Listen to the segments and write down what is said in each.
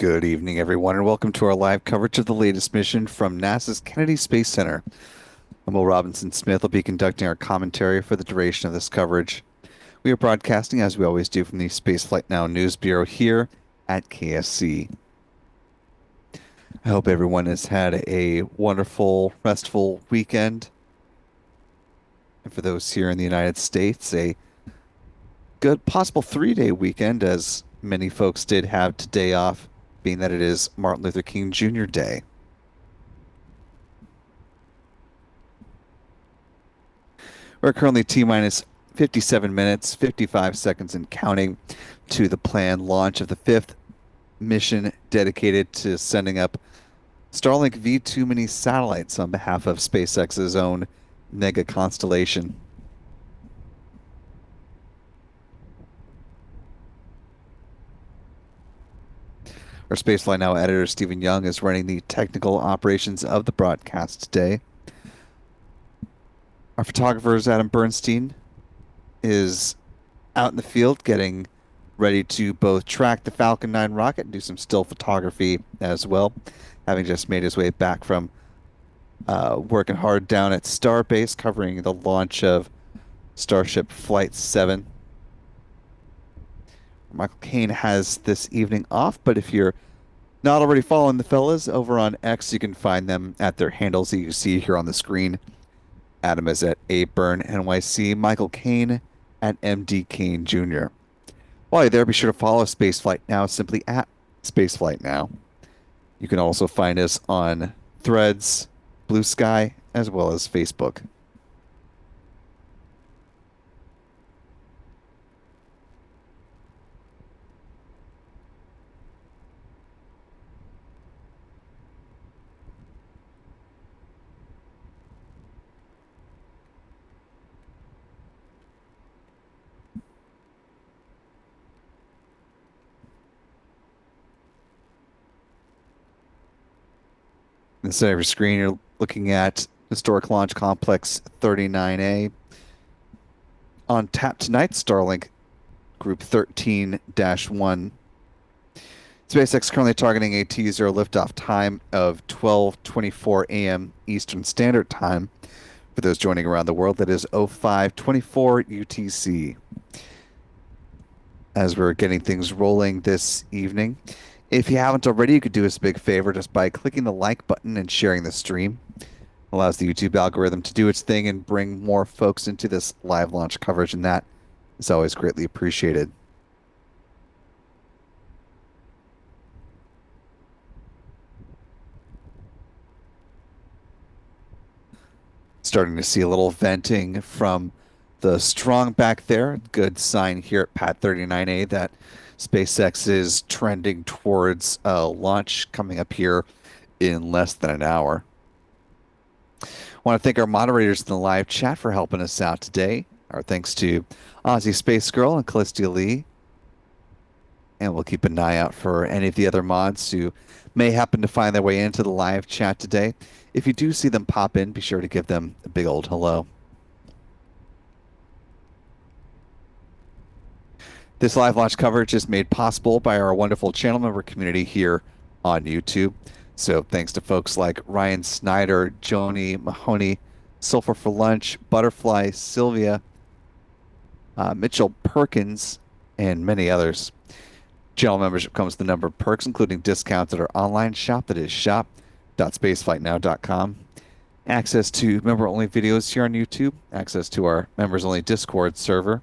Good evening, everyone, and welcome to our live coverage of the latest mission from NASA's Kennedy Space Center. I'm Will Robinson Smith. Will be conducting our commentary for the duration of this coverage. We are broadcasting, as we always do, from the Spaceflight Now News Bureau here at KSC. I hope everyone has had a wonderful, restful weekend. And for those here in the United States, a good possible 3-day weekend, as many folks did have today off, being that it is Martin Luther King Jr. Day. We're currently T-minus 57 minutes, 55 seconds and counting to the planned launch of the fifth mission dedicated to sending up Starlink V2 mini satellites on behalf of SpaceX's own mega constellation. Our Spaceflight Now editor, Stephen Young, is running the technical operations of the broadcast today. Our photographers, Adam Bernstein, is out in the field getting ready to both track the Falcon 9 rocket and do some still photography as well, having just made his way back from working hard down at Starbase covering the launch of Starship Flight 7. Michael Caine has this evening off, but if you're not already following the fellas over on X, you can find them at their handles that you see here on the screen. Adam is at ABurnNYC, Michael Caine at MD Caine Jr. While you're there, be sure to follow Spaceflight Now simply at Spaceflight Now. You can also find us on Threads, Blue Sky, as well as Facebook. In the center of your screen, you're looking at Historic Launch Complex 39A. On tap tonight, Starlink Group 13-1. SpaceX currently targeting a T0 liftoff time of 12:24 a.m. Eastern Standard Time. For those joining around the world, that is 05:24 UTC. As we're getting things rolling this evening, if you haven't already, you could do us a big favor just by clicking the like button and sharing the stream. It allows the YouTube algorithm to do its thing and bring more folks into this live launch coverage, and that is always greatly appreciated. Starting to see a little venting from the strong back there. Good sign here at Pad 39A that SpaceX is trending towards launch coming up here in less than an hour. I want to thank our moderators in the live chat for helping us out today. Our thanks to Aussie Space Girl and Callistia Lee. And we'll keep an eye out for any of the other mods who may happen to find their way into the live chat today. If you do see them pop in, be sure to give them a big old hello. This live launch coverage is made possible by our wonderful channel member community here on YouTube. So thanks to folks like Ryan Snyder, Joni Mahoney, Sulfur for Lunch, Butterfly, Sylvia, Mitchell Perkins, and many others. Channel membership comes with a number of perks, including discounts at our online shop, that is shop.spaceflightnow.com. Access to member-only videos here on YouTube, access to our members-only Discord server,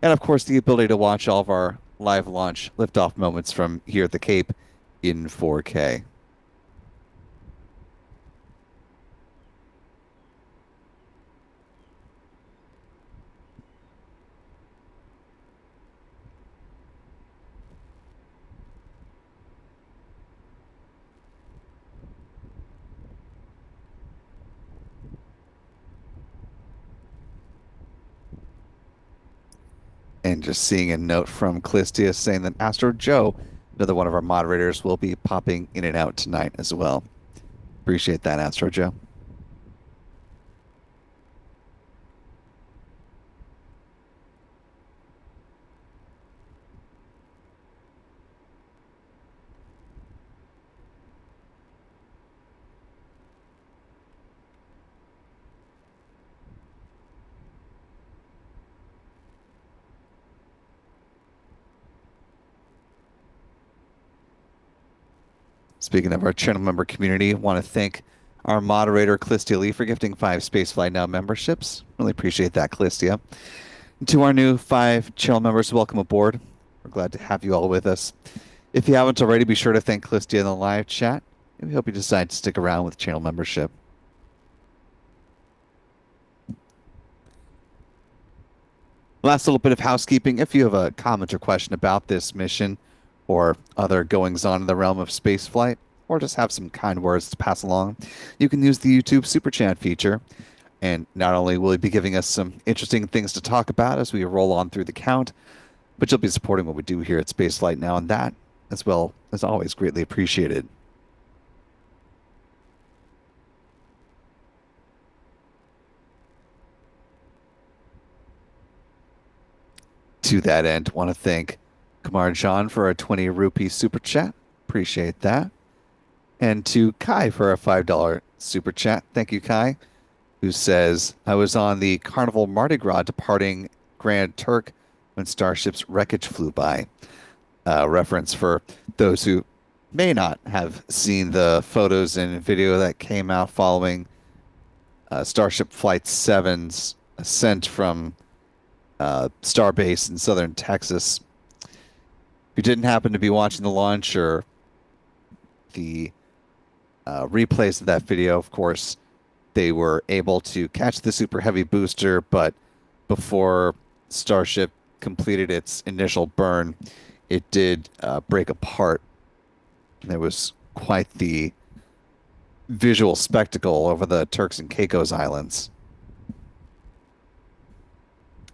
and of course the ability to watch all of our live launch liftoff moments from here at the Cape in 4K. And just seeing a note from Callistia saying that Astro Joe, another one of our moderators, will be popping in and out tonight as well. Appreciate that, Astro Joe. Speaking of our channel member community, want to thank our moderator, Clistia Lee, for gifting 5 Spaceflight Now memberships. Really appreciate that, Clistia. And to our new 5 channel members, welcome aboard. We're glad to have you all with us. If you haven't already, be sure to thank Clistia in the live chat. And we hope you decide to stick around with channel membership. Last little bit of housekeeping. If you have a comment or question about this mission or other goings on in the realm of spaceflight, or just have some kind words to pass along, you can use the YouTube Super Chat feature. And not only will you be giving us some interesting things to talk about as we roll on through the count, but you'll be supporting what we do here at Spaceflight Now, and that, as well as always, greatly appreciated. To that end, want to thank Kumar John for a 20 rupee super chat. Appreciate that. And to Kai for a $5 super chat. Thank you, Kai, who says, I was on the Carnival Mardi Gras departing Grand Turk when Starship's wreckage flew by. Reference for those who may not have seen the photos and video that came out following Starship Flight 7's ascent from Starbase in southern Texas. If you didn't happen to be watching the launch or the replays of that video, of course, they were able to catch the Super Heavy booster, but before Starship completed its initial burn, it did break apart. There was quite the visual spectacle over the Turks and Caicos Islands.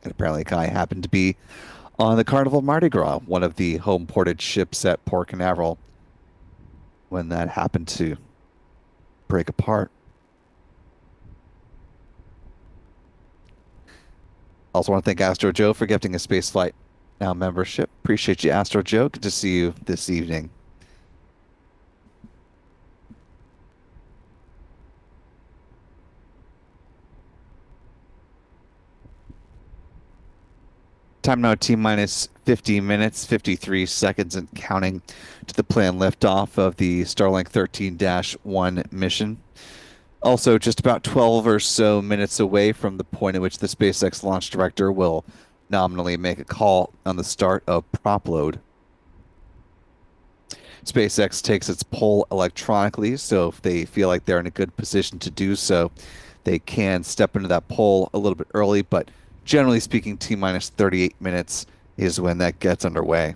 And apparently Kai happened to be on the Carnival Mardi Gras, one of the home-ported ships at Port Canaveral, when that happened to break apart. Also want to thank Astro Joe for gifting a Spaceflight Now membership. Appreciate you, Astro Joe. Good to see you this evening. Time now T-minus 50 minutes, 53 seconds and counting to the planned liftoff of the Starlink 13-1 mission. Also, just about 12 or so minutes away from the point at which the SpaceX launch director will nominally make a call on the start of prop load. SpaceX takes its poll electronically, so if they feel like they're in a good position to do so, they can step into that poll a little bit early, but generally speaking, T-minus 38 minutes is when that gets underway.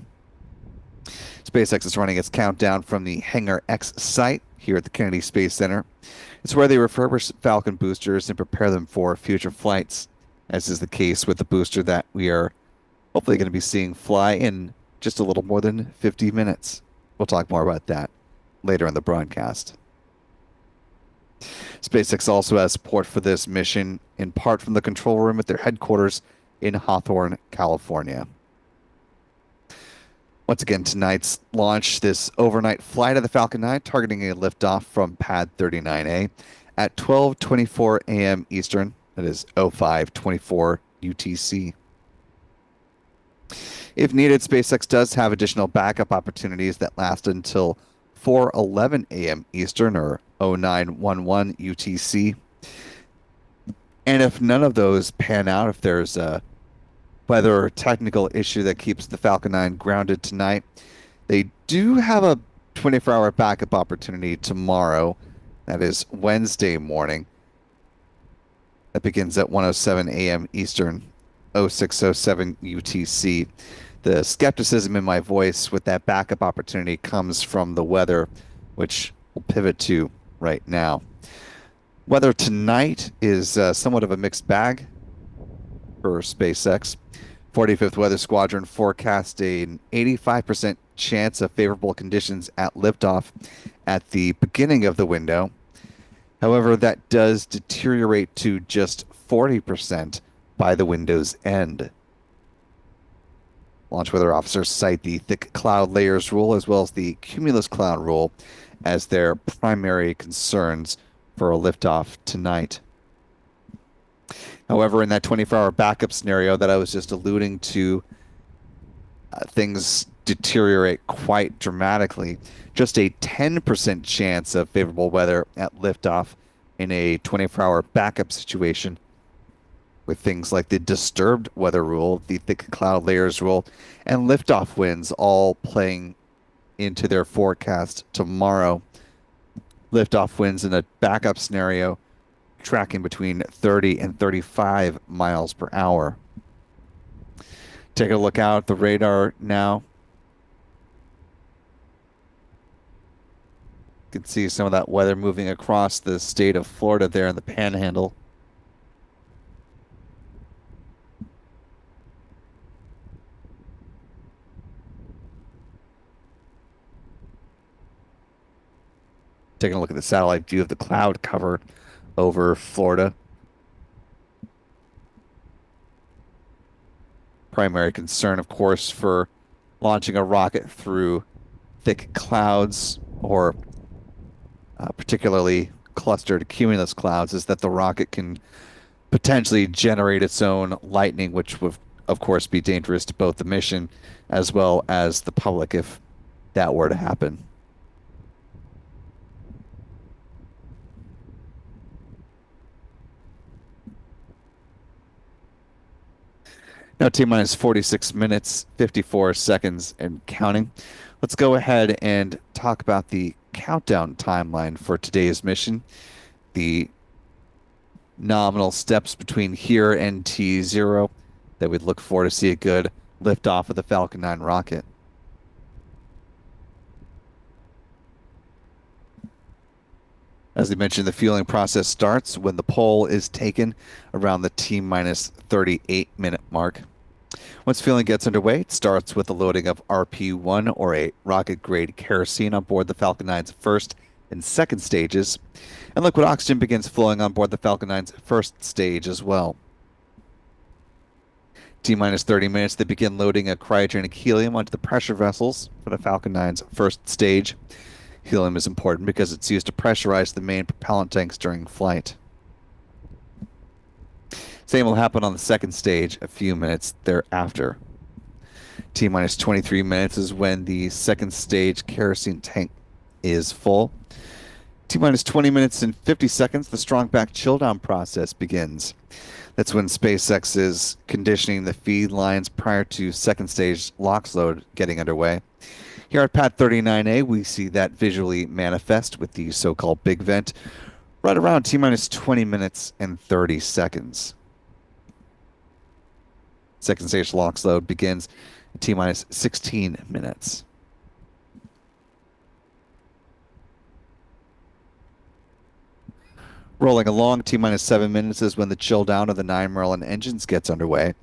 SpaceX is running its countdown from the Hangar X site here at the Kennedy Space Center. It's where they refurbish Falcon boosters and prepare them for future flights, as is the case with the booster that we are hopefully going to be seeing fly in just a little more than 50 minutes. We'll talk more about that later in the broadcast. SpaceX also has support for this mission, in part from the control room at their headquarters in Hawthorne, California. Once again, tonight's launch, this overnight flight of the Falcon 9, targeting a liftoff from Pad 39A at 12:24 a.m. Eastern. That is 05:24 UTC. If needed, SpaceX does have additional backup opportunities that last until 4:11 a.m. Eastern, or 09:11 UTC. And if none of those pan out, if there's a weather or technical issue that keeps the Falcon 9 grounded tonight, they do have a 24-hour backup opportunity tomorrow. That is Wednesday morning. That begins at 1:07 a.m. Eastern, 06:07 UTC. The skepticism in my voice with that backup opportunity comes from the weather, which we'll pivot to right now. Weather tonight is somewhat of a mixed bag for SpaceX. 45th Weather Squadron forecast an 85% chance of favorable conditions at liftoff at the beginning of the window. However, that does deteriorate to just 40% by the window's end. Launch weather officers cite the thick cloud layers rule as well as the cumulus cloud rule as their primary concerns for a liftoff tonight. However, in that 24-hour backup scenario that I was just alluding to, things deteriorate quite dramatically. Just a 10% chance of favorable weather at liftoff in a 24-hour backup situation, with things like the disturbed weather rule, the thick cloud layers rule, and liftoff winds all playing into their forecast tomorrow. Liftoff winds in a backup scenario tracking between 30 and 35 miles per hour. Take a look out at the radar now. You can see some of that weather moving across the state of Florida there in the Panhandle. Taking a look at the satellite view of the cloud cover over Florida. Primary concern, of course, for launching a rocket through thick clouds or particularly clustered cumulus clouds is that the rocket can potentially generate its own lightning, which would, of course, be dangerous to both the mission as well as the public if that were to happen. Now, T-minus 46 minutes, 54 seconds, and counting. Let's go ahead and talk about the countdown timeline for today's mission. The nominal steps between here and T0 that we'd look for to see a good liftoff of the Falcon 9 rocket. As we mentioned, the fueling process starts when the pole is taken around the T-minus 38-minute mark. Once fueling gets underway, it starts with the loading of RP-1, or a rocket-grade kerosene, on board the Falcon 9's first and second stages, and liquid oxygen begins flowing on board the Falcon 9's first stage as well. T-minus 30 minutes, they begin loading a cryogenic helium onto the pressure vessels for the Falcon 9's first stage. Helium is important because it's used to pressurize the main propellant tanks during flight. Same will happen on the second stage a few minutes thereafter. T-minus 23 minutes is when the second stage kerosene tank is full. T-minus 20 minutes and 50 seconds, the strong back chill down process begins. That's when SpaceX is conditioning the feed lines prior to second stage LOX load getting underway. Here at Pad 39A, we see that visually manifest with the so-called big vent right around T-minus 20 minutes and 30 seconds. Second stage LOX load begins at T-minus 16 minutes. Rolling along, T-minus 7 minutes is when the chill down of the 9 Merlin engines gets underway.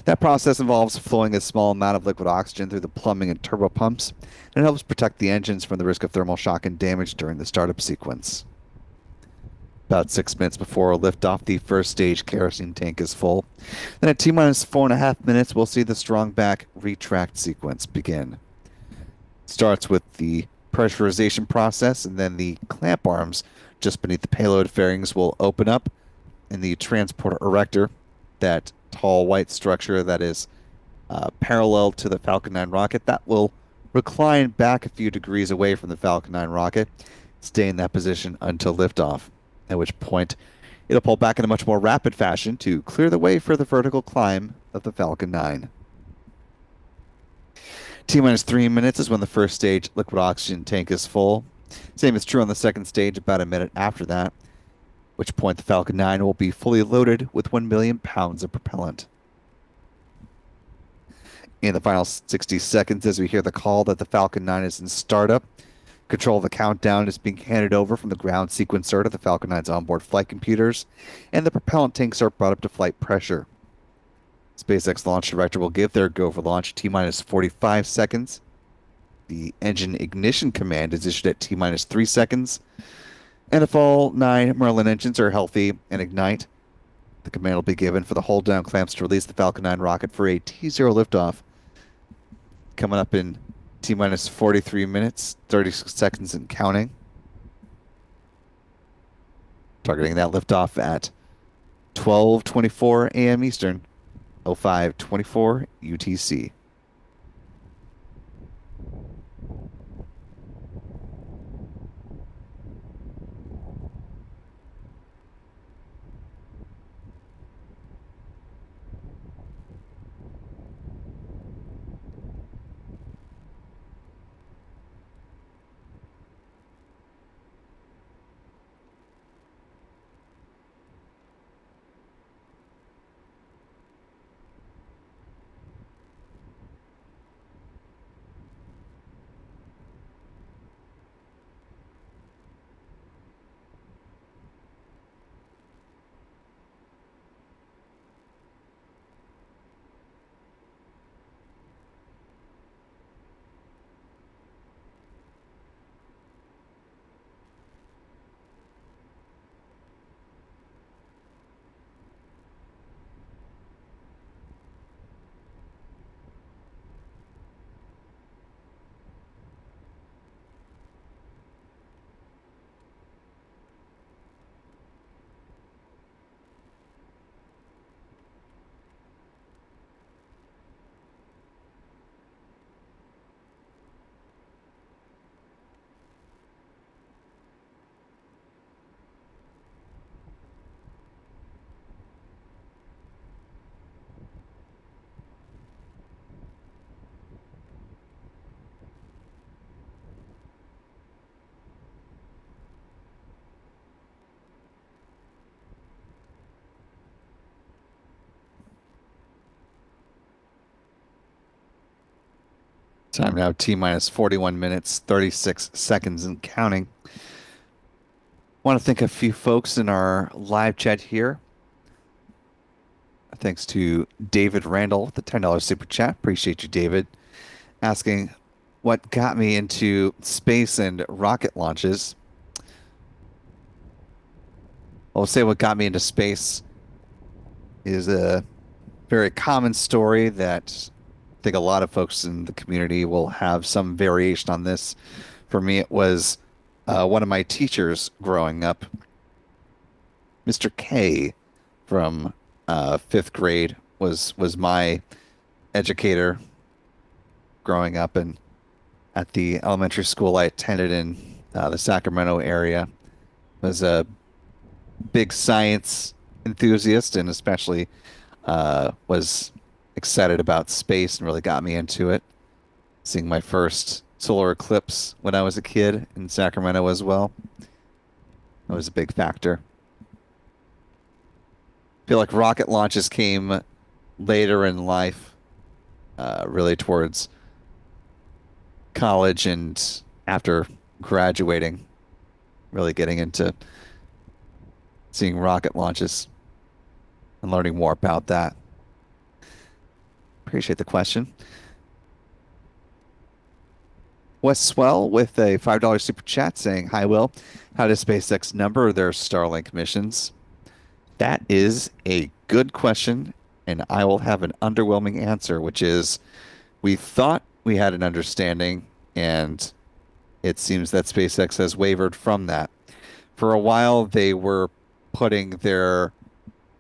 That process involves flowing a small amount of liquid oxygen through the plumbing and turbopumps, and it helps protect the engines from the risk of thermal shock and damage during the startup sequence. About 6 minutes before liftoff, the first stage kerosene tank is full. Then at T-minus 4.5 minutes, we'll see the strong back retract sequence begin. It starts with the pressurization process, and then the clamp arms just beneath the payload fairings will open up, and the transporter erector, that tall white structure that is parallel to the Falcon 9 rocket, that will recline back a few degrees away from the Falcon 9 rocket, stay in that position until liftoff, at which point it'll pull back in a much more rapid fashion to clear the way for the vertical climb of the Falcon 9. T-minus 3 minutes is when the first stage liquid oxygen tank is full. Same is true on the second stage about a minute after that, at which point the Falcon 9 will be fully loaded with 1 million pounds of propellant. In the final 60 seconds, as we hear the call that the Falcon 9 is in startup, control of the countdown is being handed over from the ground sequencer to the Falcon 9's onboard flight computers, and the propellant tanks are brought up to flight pressure. SpaceX launch director will give their go for launch T-minus 45 seconds. The engine ignition command is issued at T-minus 3 seconds. And if all 9 Merlin engines are healthy and ignite, the command will be given for the hold down clamps to release the Falcon 9 rocket for a T0 liftoff. Coming up in T-minus 43 minutes, 36 seconds and counting. Targeting that liftoff at 12:24 a.m. Eastern, 05:24 UTC. Time now T minus 41 minutes, 36 seconds and counting. Want to thank a few folks in our live chat here. Thanks to David Randall with the $10 super chat. Appreciate you, David. Asking what got me into space and rocket launches. I'll say what got me into space is a very common story that I think a lot of folks in the community will have some variation on this. For me, it was one of my teachers growing up, Mr. K from fifth grade was my educator growing up, and at the elementary school I attended in the Sacramento area, was a big science enthusiast, and especially was excited about space and really got me into it. Seeing my first solar eclipse when I was a kid in Sacramento as well. That was a big factor. I feel like rocket launches came later in life, really towards college and after graduating, really getting into seeing rocket launches and learning more about that. Appreciate the question. Wes Swell with a $5 super chat saying, "Hi, Will. How does SpaceX number their Starlink missions?" That is a good question, and I will have an underwhelming answer, which is we thought we had an understanding, and it seems that SpaceX has wavered from that. For a while, they were putting their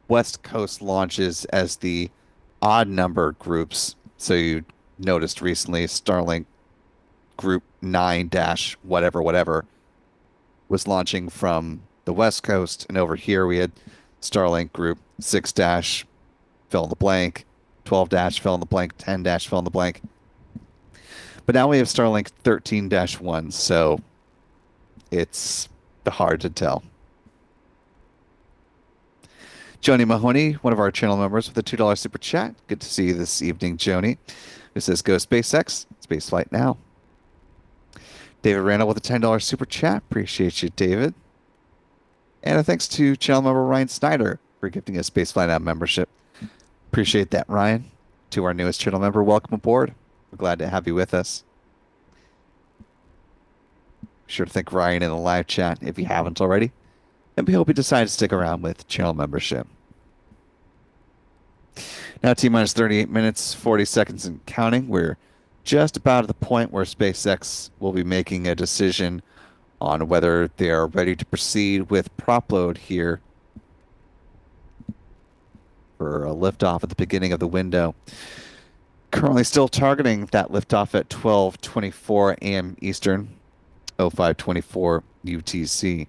West Coast launches as the odd numbered groups. So you noticed recently Starlink Group 9 dash whatever, whatever was launching from the West Coast. And over here we had Starlink Group 6 dash fill in the blank, 12 dash fill in the blank, 10 dash fill in the blank. But now we have Starlink 13 dash 1. So it's hard to tell. Joni Mahoney, one of our channel members with a $2 super chat. Good to see you this evening, Joni. Who says, "Go SpaceX, spaceflight now." David Randall with a $10 super chat. Appreciate you, David. And a thanks to channel member Ryan Snyder for gifting us Spaceflight Now membership. Appreciate that, Ryan. To our newest channel member, welcome aboard. We're glad to have you with us. Be sure to thank Ryan in the live chat if you haven't already. And we hope you decide to stick around with channel membership. Now, T minus 38 minutes, 40 seconds and counting. We're just about at the point where SpaceX will be making a decision on whether they are ready to proceed with prop load here for a liftoff at the beginning of the window. Currently still targeting that liftoff at 12:24 a.m. Eastern, 05:24 UTC.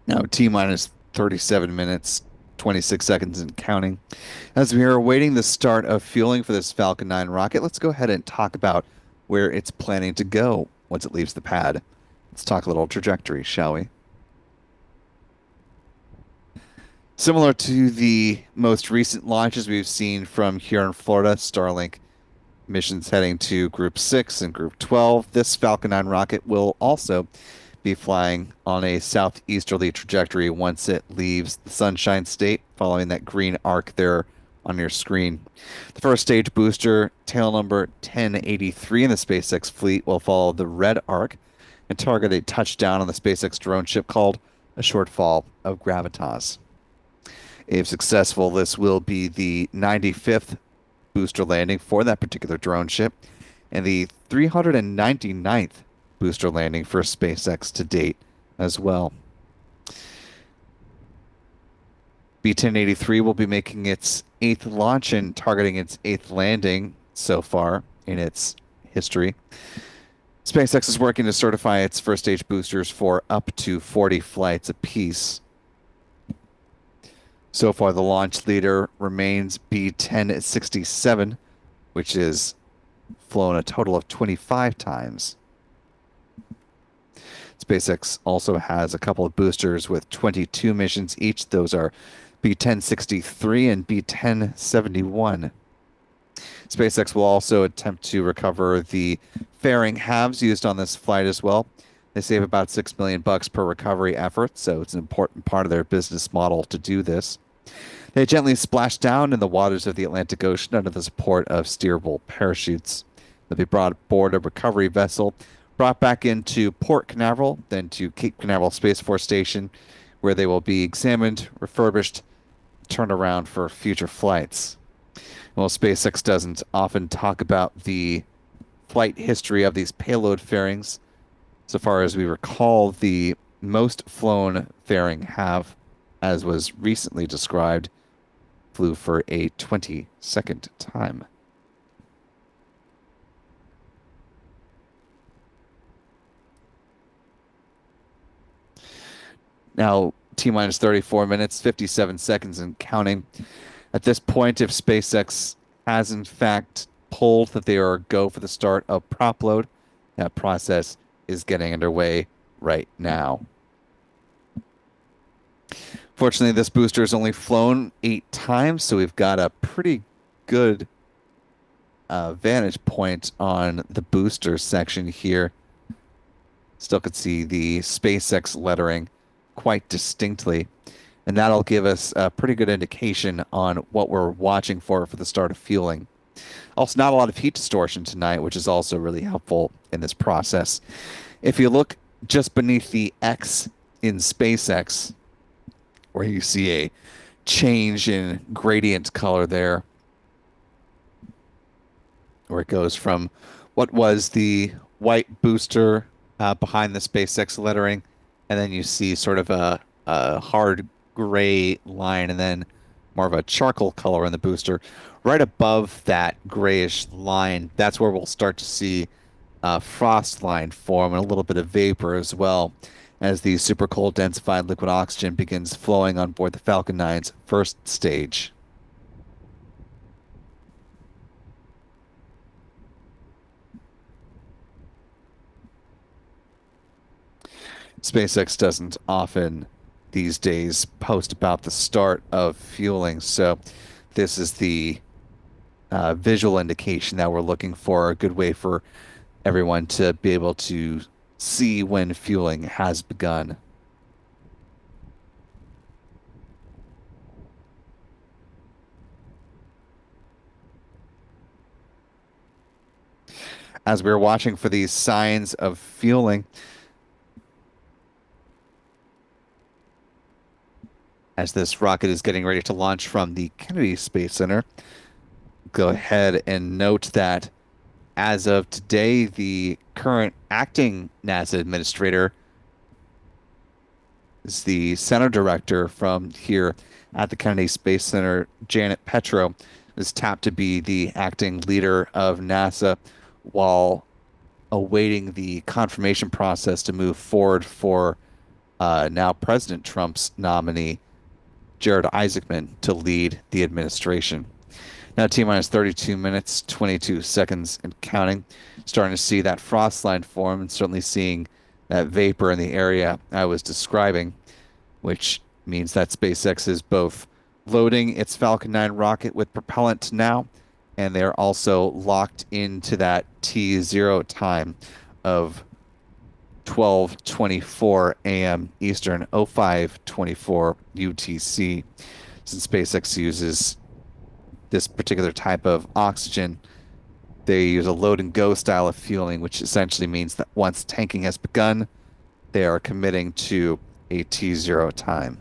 Now, T minus 37 minutes, 26 seconds and counting. As we are awaiting the start of fueling for this Falcon 9 rocket, let's go ahead and talk about where it's planning to go once it leaves the pad. Let's talk a little trajectory, shall we? Similar to the most recent launches we've seen from here in Florida, Starlink missions heading to Group 6 and Group 12, this Falcon 9 rocket will also be flying on a southeasterly trajectory once it leaves the Sunshine State, following that green arc there on your screen. The first stage booster, tail number 1083 in the SpaceX fleet, will follow the red arc and target a touchdown on the SpaceX drone ship called a short fall of gravitas. If successful, this will be the 95th booster landing for that particular drone ship and the 399th booster landing for SpaceX to date as well. B-1083 will be making its eighth launch and targeting its eighth landing so far in its history. SpaceX is working to certify its first stage boosters for up to 40 flights apiece. So far, the launch leader remains B-1067, which is flown a total of 25 times. SpaceX also has a couple of boosters with 22 missions each. Those are B-1063 and B-1071. SpaceX will also attempt to recover the fairing halves used on this flight as well. They save about $6 million per recovery effort, so it's an important part of their business model to do this. They gently splash down in the waters of the Atlantic Ocean under the support of steerable parachutes. They'll be brought aboard a recovery vessel, brought back into Port Canaveral, then to Cape Canaveral Space Force Station, where they will be examined, refurbished, turned around for future flights. Well, SpaceX doesn't often talk about the flight history of these payload fairings. So far as we recall, the most flown fairing have, as was recently described, flew for a 22nd time. Now, T-minus 34 minutes, 57 seconds and counting. At this point, if SpaceX has in fact pulled that they are go for the start of prop load, that process is getting underway right now. Fortunately, this booster has only flown 8 times, so we've got a pretty good vantage point on the booster section here. Still could see the SpaceX lettering quite distinctly, and that'll give us a pretty good indication on what we're watching for the start of fueling. Also, not a lot of heat distortion tonight, which is also really helpful in this process. If you look just beneath the X in SpaceX, where you see a change in gradient color there, where it goes from what was the white booster behind the SpaceX lettering, and then you see sort of a hard gray line, and then more of a charcoal color in the booster. Right above that grayish line, that's where we'll start to see frost line form and a little bit of vapor as well as the super cold densified liquid oxygen begins flowing on board the Falcon 9's first stage. SpaceX doesn't often these days post about the start of fueling, so this is the visual indication that we're looking for, a good way for everyone to be able to see when fueling has begun. As we're watching for these signs of fueling, as this rocket is getting ready to launch from the Kennedy Space Center, go ahead and note that as of today, the current acting NASA administrator is the center director from here at the Kennedy Space Center, Janet Petro, is tapped to be the acting leader of NASA while awaiting the confirmation process to move forward for now President Trump's nominee, Jared Isaacman, to lead the administration. Now T-minus 32 minutes, 22 seconds and counting. Starting to see that frost line form and certainly seeing that vapor in the area I was describing, which means that SpaceX is both loading its Falcon 9 rocket with propellant now, and they're also locked into that T0 time of 12:24 a.m. Eastern, 05:24 UTC. Since SpaceX uses this particular type of oxygen, they use a load and go style of fueling, which essentially means that once tanking has begun, they are committing to a T0 time.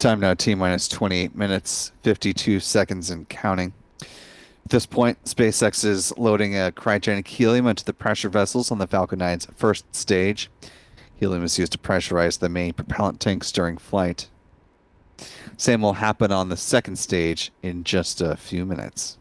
Time now, T minus 28 minutes, 52 seconds and counting. At this point, SpaceX is loading a cryogenic helium into the pressure vessels on the Falcon 9's first stage. Helium is used to pressurize the main propellant tanks during flight. Same will happen on the second stage in just a few minutes.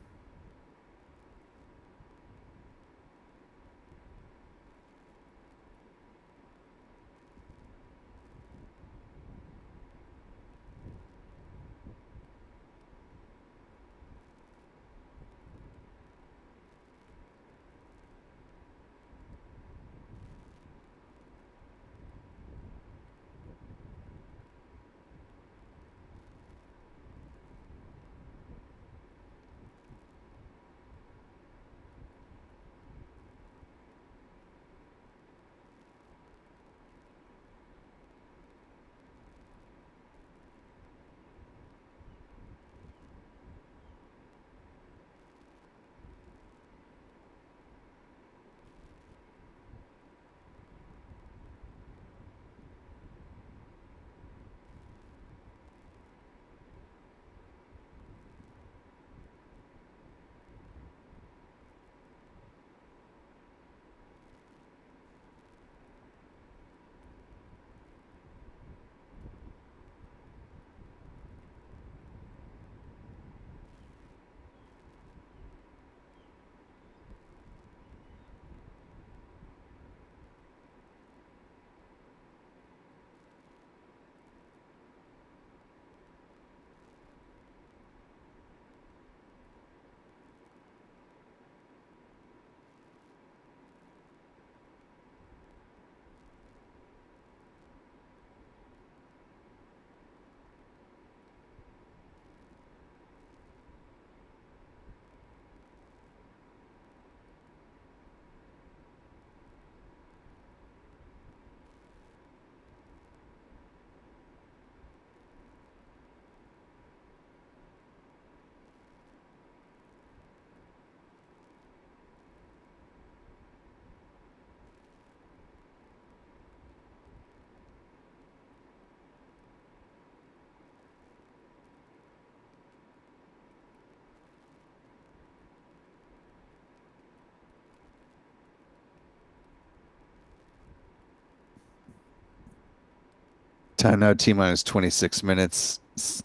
Time now, T minus 26 minutes,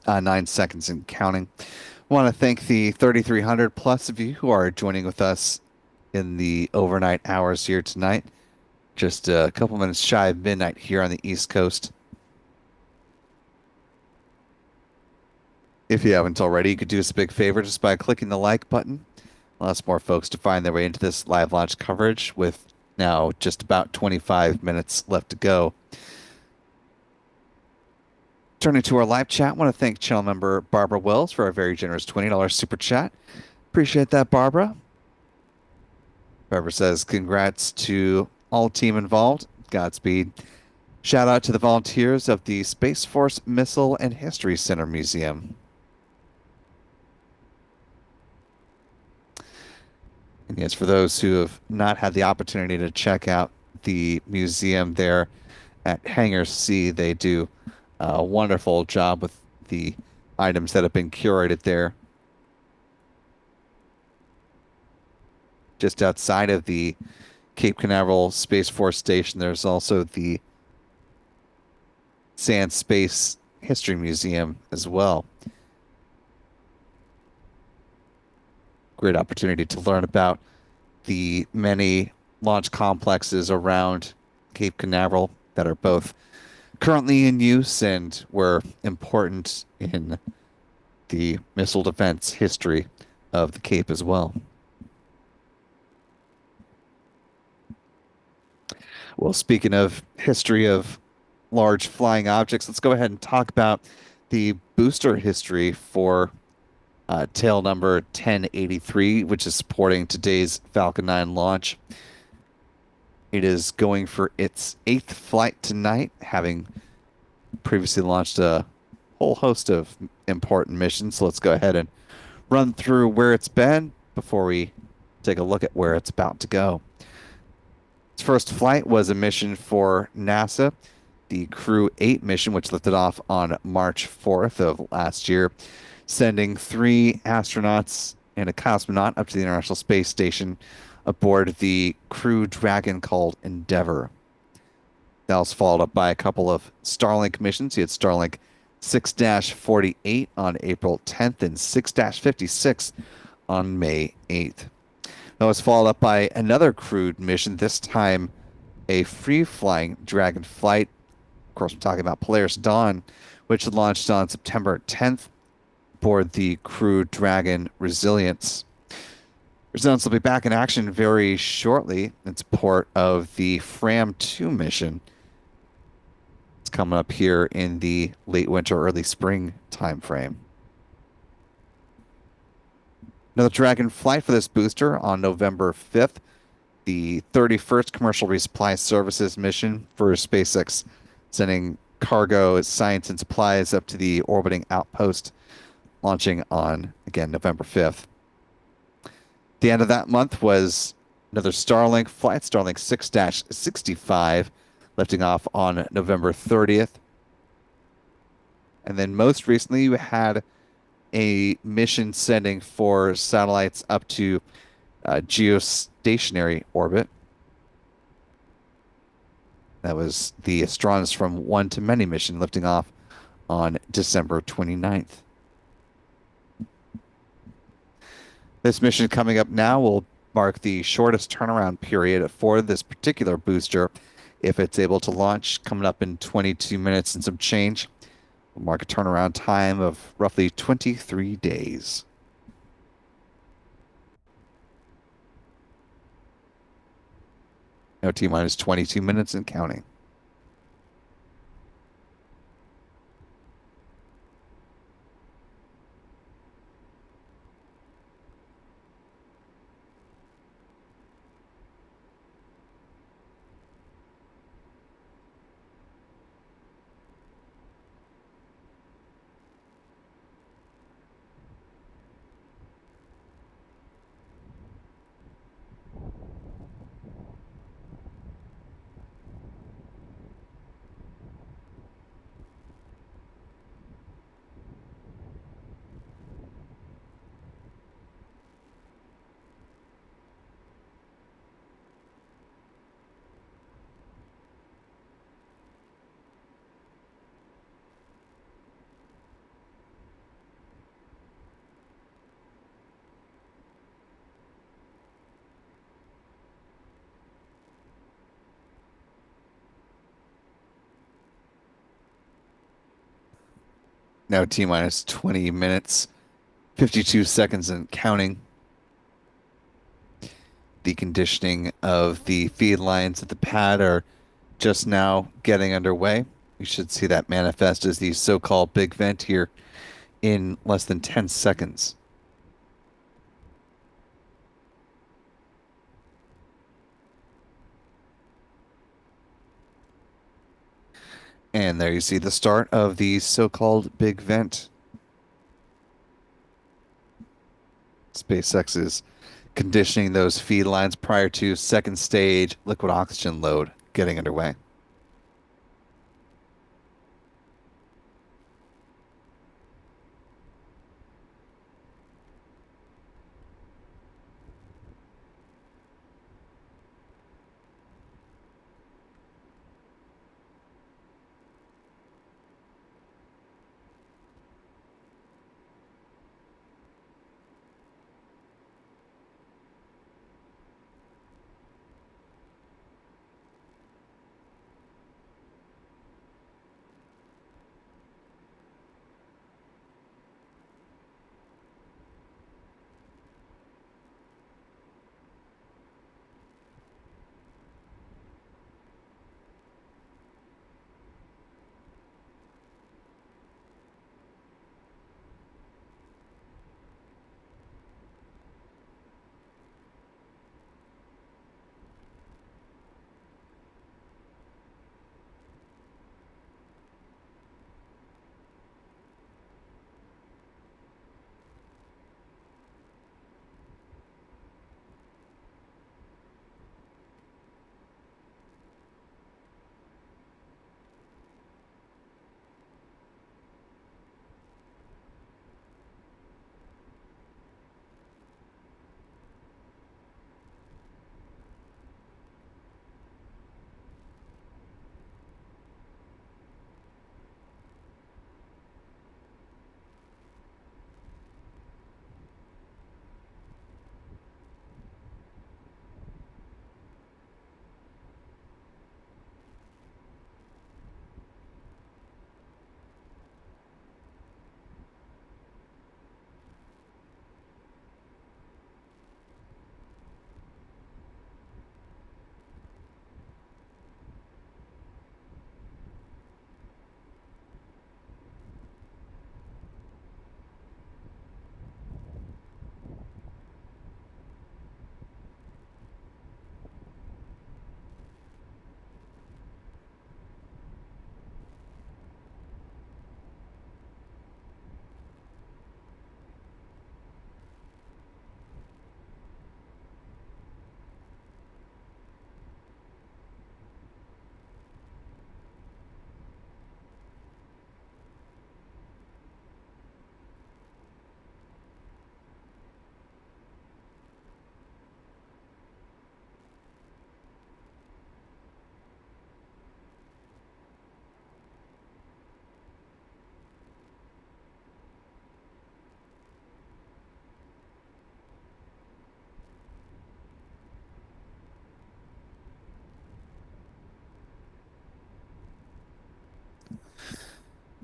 9 seconds and counting. Want to thank the 3,300 plus of you who are joining with us in the overnight hours here tonight. Just a couple minutes shy of midnight here on the East Coast. If you haven't already, you could do us a big favor just by clicking the like button. Lots more folks to find their way into this live launch coverage with now just about 25 minutes left to go. Turning to our live chat, I want to thank channel member Barbara Wells for our very generous $20 super chat. Appreciate that, Barbara. Barbara says, congrats to all team involved. Godspeed. Shout out to the volunteers of the Space Force Missile and History Center Museum. And yes, for those who have not had the opportunity to check out the museum there at Hangar C, they do a wonderful job with the items that have been curated there. Just outside of the Cape Canaveral Space Force Station, there's also the Sand Space History Museum as well. Great opportunity to learn about the many launch complexes around Cape Canaveral that are both currently in use and were important in the missile defense history of the Cape as well. Well, speaking of history of large flying objects, let's go ahead and talk about the booster history for tail number 1083, which is supporting today's Falcon 9 launch. It is going for its 8th flight tonight, having previously launched a whole host of important missions. So let's go ahead and run through where it's been before we take a look at where it's about to go. Its first flight was a mission for NASA. the Crew 8 mission, which lifted off on March 4th of last year, sending 3 astronauts and a cosmonaut up to the International Space Station aboard the Crew Dragon called Endeavour. That was followed up by a couple of Starlink missions. You had Starlink 6-48 on April 10th and 6-56 on May 8th. That was followed up by another crewed mission, this time a free-flying Dragon flight. Of course, we're talking about Polaris Dawn, which launched on September 10th aboard the Crew Dragon Resilience. Resilience will be back in action very shortly in support of the Fram 2 mission. It's coming up here in the late winter, early spring timeframe. Another Dragon flight for this booster on November 5th, the 31st commercial resupply services mission for SpaceX, sending cargo, science, and supplies up to the orbiting outpost, launching on, again, November 5th. The end of that month was another Starlink flight, Starlink 6-65, lifting off on November 30th. And then most recently, you had a mission sending 4 satellites up to geostationary orbit. That was the Astronomers from One to Many mission, lifting off on December 29th. This mission coming up now will mark the shortest turnaround period for this particular booster. If it's able to launch, coming up in 22 minutes and some change, will mark a turnaround time of roughly 23 days. Now T-minus 22 minutes and counting. Now T-minus 20 minutes, 52 seconds and counting. The conditioning of the feed lines at the pad are just now getting underway. We should see that manifest as the so-called big vent here in less than 10 seconds. And there you see the start of the so-called big vent. SpaceX is conditioning those feed lines prior to second stage liquid oxygen load getting underway.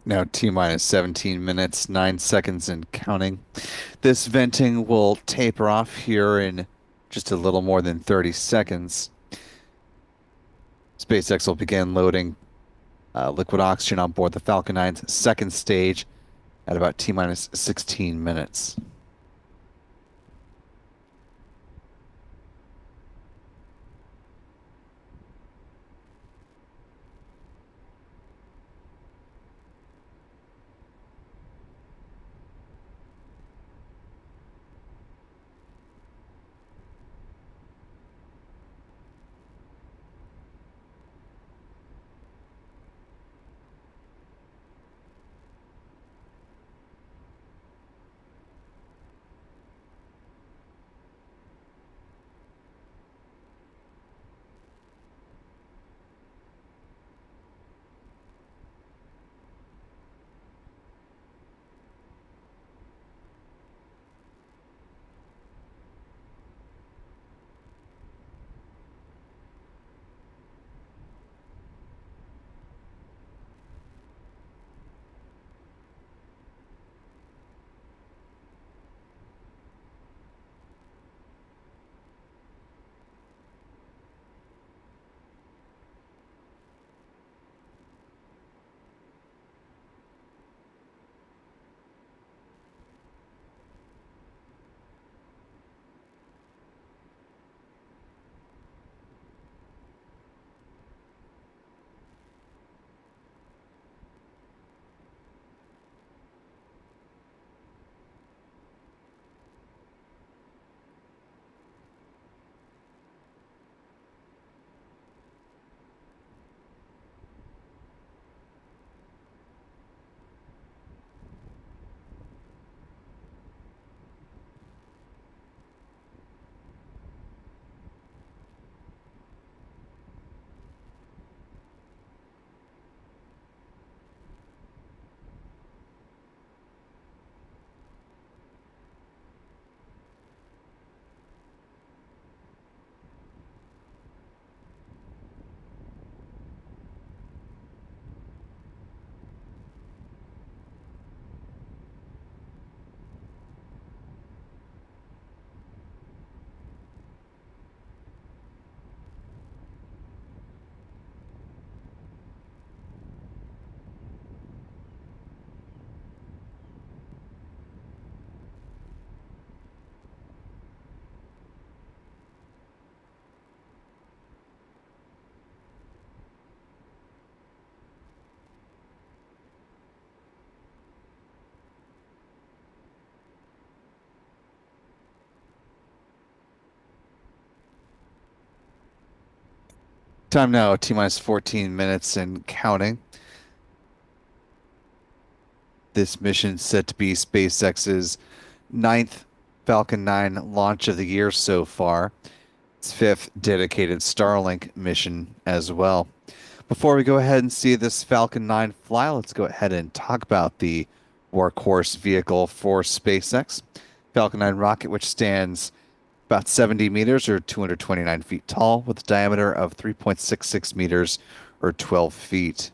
Now T minus 17 minutes, 9 seconds and counting. This venting will taper off here in just a little more than 30 seconds. SpaceX will begin loading liquid oxygen on board the Falcon 9's second stage at about T minus 16 minutes. Time now, T minus 14 minutes and counting. This mission set to be SpaceX's ninth Falcon 9 launch of the year so far. Its fifth dedicated Starlink mission as well. Before we go ahead and see this Falcon 9 fly, let's go ahead and talk about the workhorse vehicle for SpaceX. Falcon 9 rocket, which stands about 70 meters or 229 feet tall with a diameter of 3.66 meters or 12 feet.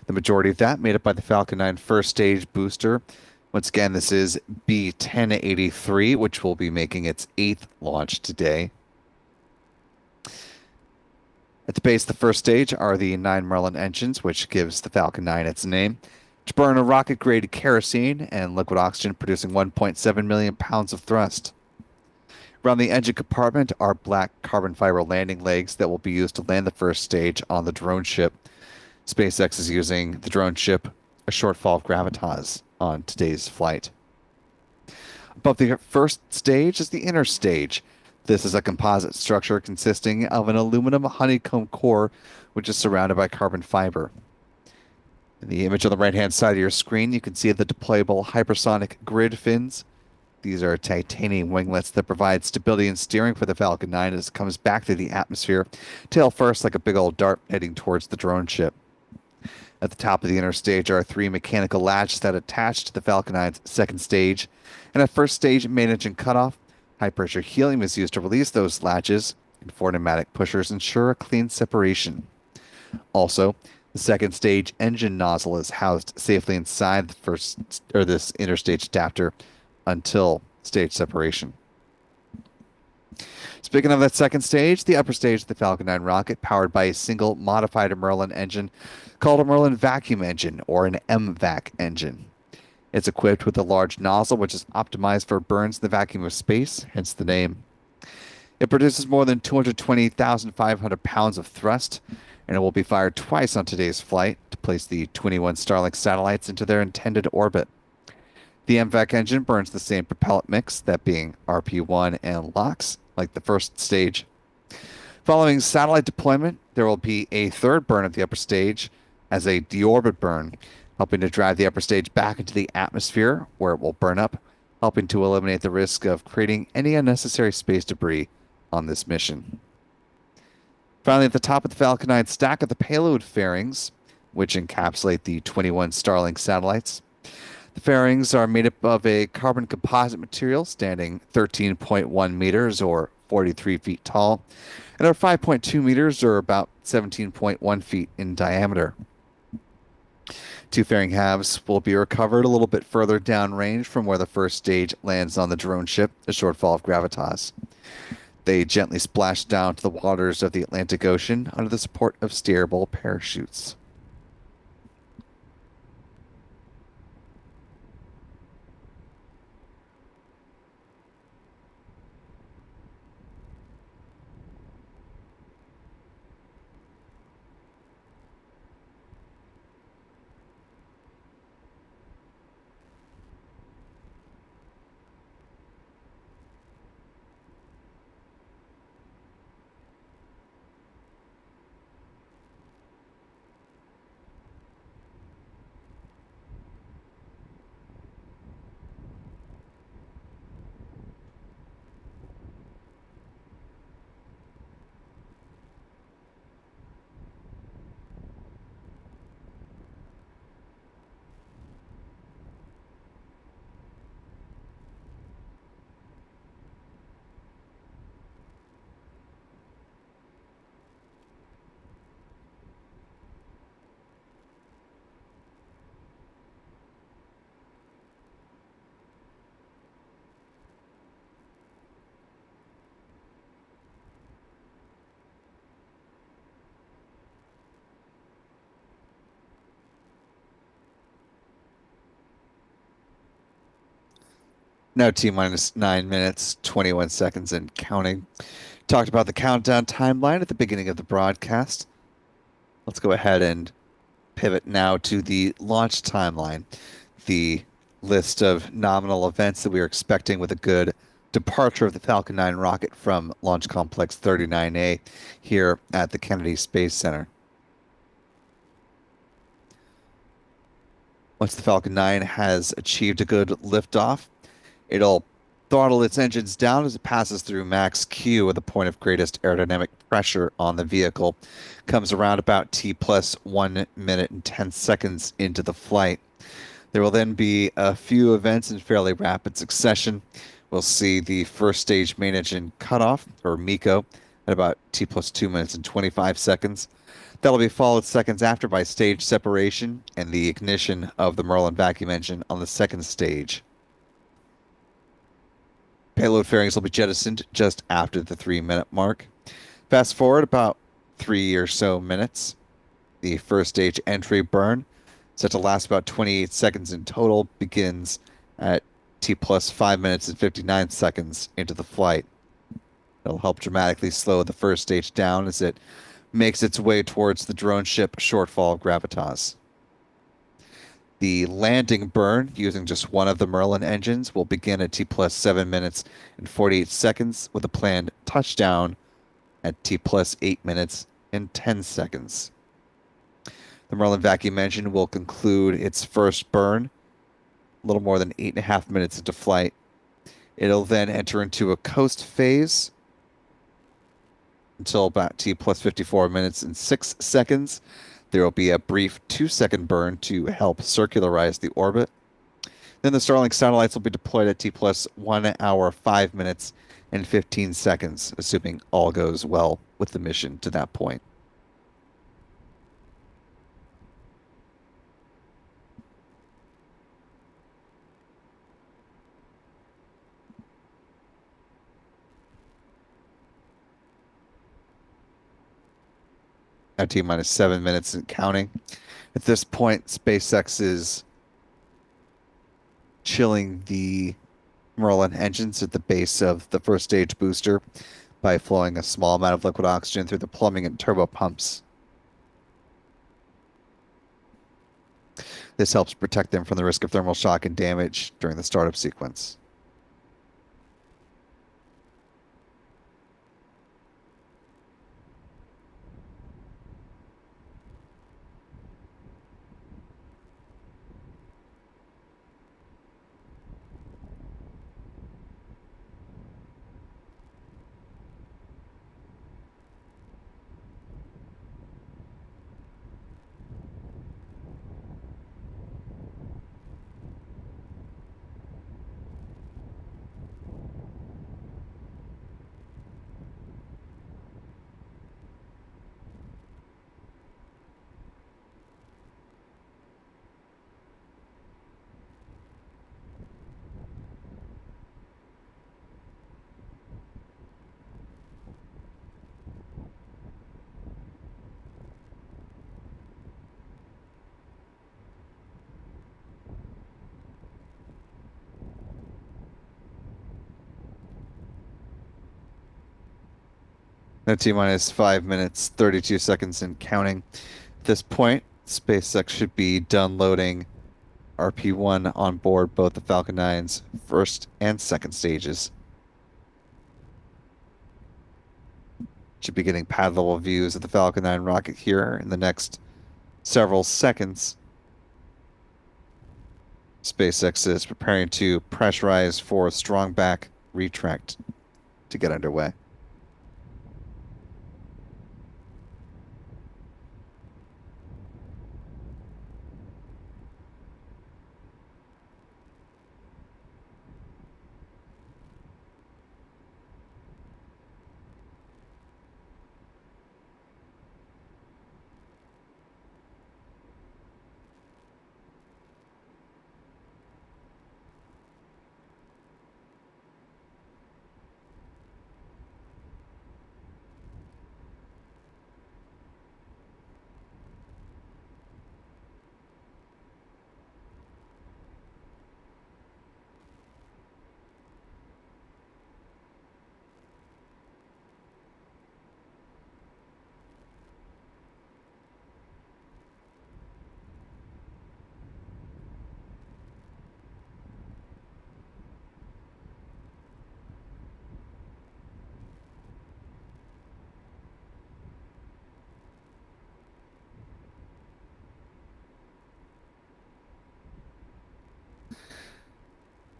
The majority of that made up by the Falcon 9 first stage booster. Once again, this is B1083, which will be making its eighth launch today. At the base of the first stage are the 9 Merlin engines, which gives the Falcon 9 its name, which burn a rocket-grade kerosene and liquid oxygen, producing 1.7 million pounds of thrust. Around the engine compartment are black carbon fiber landing legs that will be used to land the first stage on the drone ship. SpaceX is using the drone ship, a shortfall of gravitas, on today's flight. Above the first stage is the inner stage. This is a composite structure consisting of an aluminum honeycomb core, which is surrounded by carbon fiber. In the image on the right-hand side of your screen, you can see the deployable hypersonic grid fins. These are titanium winglets that provide stability and steering for the Falcon 9 as it comes back through the atmosphere, tail first like a big old dart heading towards the drone ship. At the top of the inner stage are 3 mechanical latches that attach to the Falcon 9's second stage. And at first stage main engine cutoff, high-pressure helium is used to release those latches, and 4 pneumatic pushers ensure a clean separation. Also, The second stage engine nozzle is housed safely inside the first or this interstage adapter until stage separation. Speaking of that second stage, the upper stage of the Falcon 9 rocket, powered by a single modified Merlin engine called a Merlin vacuum engine or an MVAC engine. It's equipped with a large nozzle which is optimized for burns in the vacuum of space, hence the name. It produces more than 220,500 pounds of thrust, and it will be fired twice on today's flight to place the 21 Starlink satellites into their intended orbit. The MVAC engine burns the same propellant mix, that being RP1 and LOX, like the first stage. Following satellite deployment, there will be a third burn of the upper stage as a deorbit burn, helping to drive the upper stage back into the atmosphere where it will burn up, helping to eliminate the risk of creating any unnecessary space debris on this mission. Finally, at the top of the Falcon 9 stack are the payload fairings, which encapsulate the 21 Starlink satellites. The fairings are made up of a carbon composite material standing 13.1 meters or 43 feet tall and are 5.2 meters or about 17.1 feet in diameter. Two fairing halves will be recovered a little bit further downrange from where the first stage lands on the drone ship, a shortfall of gravitas. They gently splash down to the waters of the Atlantic Ocean under the support of steerable parachutes. Now T minus 9 minutes, 21 seconds and counting. Talked about the countdown timeline at the beginning of the broadcast. Let's go ahead and pivot now to the launch timeline, the list of nominal events that we are expecting with a good departure of the Falcon 9 rocket from Launch Complex 39A here at the Kennedy Space Center. Once the Falcon 9 has achieved a good liftoff, it'll throttle its engines down as it passes through max Q at the point of greatest aerodynamic pressure on the vehicle. Comes around about T plus 1 minute and 10 seconds into the flight. There will then be a few events in fairly rapid succession. We'll see the first stage main engine cutoff, or MECO, at about T plus 2 minutes and 25 seconds. That'll be followed seconds after by stage separation and the ignition of the Merlin vacuum engine on the second stage. Payload fairings will be jettisoned just after the 3 minute mark. Fast forward about 3 or so minutes. The first stage entry burn, set to last about 28 seconds in total, begins at T plus 5 minutes and 59 seconds into the flight. It'll help dramatically slow the first stage down as it makes its way towards the drone ship shortfall of gravitas. The landing burn, using just one of the Merlin engines, will begin at T plus 7 minutes and 48 seconds with a planned touchdown at T plus 8 minutes and 10 seconds. The Merlin vacuum engine will conclude its first burn a little more than 8.5 minutes into flight. It'll then enter into a coast phase until about T plus 54 minutes and 6 seconds. There will be a brief 2-second burn to help circularize the orbit. Then the Starlink satellites will be deployed at T plus 1 hour, 5 minutes, and 15 seconds, assuming all goes well with the mission to that point. At T minus 7 minutes and counting. At this point, SpaceX is chilling the Merlin engines at the base of the first stage booster by flowing a small amount of liquid oxygen through the plumbing and turbo pumps. This helps protect them from the risk of thermal shock and damage during the startup sequence. At T minus 5 minutes, 32 seconds and counting. At this point, SpaceX should be done loading RP-1 on board both the Falcon 9's first and second stages. Should be getting pad level views of the Falcon 9 rocket here in the next several seconds. SpaceX is preparing to pressurize for a strong back retract to get underway.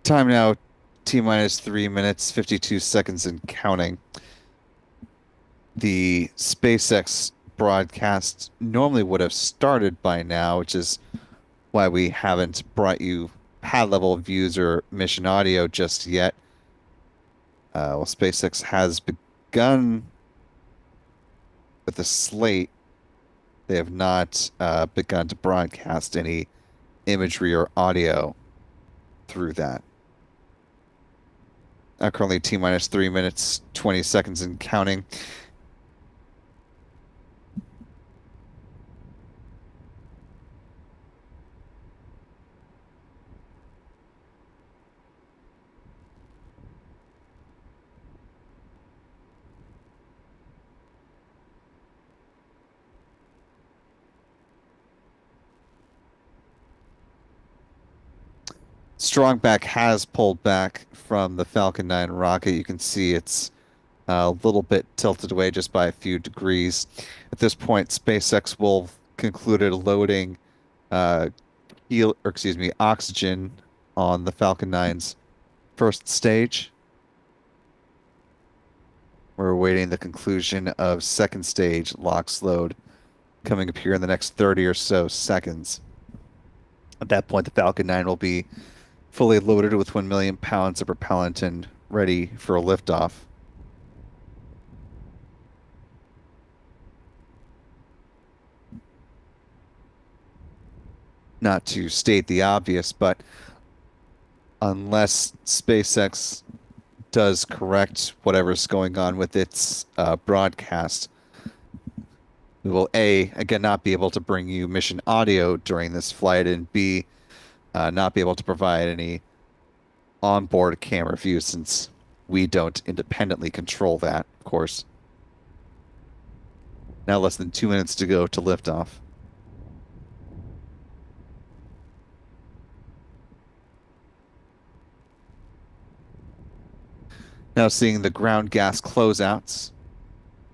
Time now, T minus 3 minutes, 52 seconds and counting. The SpaceX broadcast normally would have started by now, which is why we haven't brought you pad level views or mission audio just yet. Well, SpaceX has begun with a slate. They have not begun to broadcast any imagery or audio through that. Currently T minus 3 minutes, 20 seconds and counting. Strongback has pulled back from the Falcon 9 rocket. You can see it's a little bit tilted away just by a few degrees. At this point, SpaceX will concluded loading oxygen on the Falcon 9's first stage. We're awaiting the conclusion of second stage LOX load coming up here in the next 30 or so seconds. At that point, the Falcon 9 will be fully loaded with 1 million pounds of propellant and ready for a liftoff. Not to state the obvious, but unless SpaceX does correct whatever's going on with its broadcast, We will A, again, not be able to bring you mission audio during this flight, and B, not be able to provide any onboard camera view since we don't independently control that, of course. Now less than 2 minutes to go to liftoff. Now seeing the ground gas closeouts.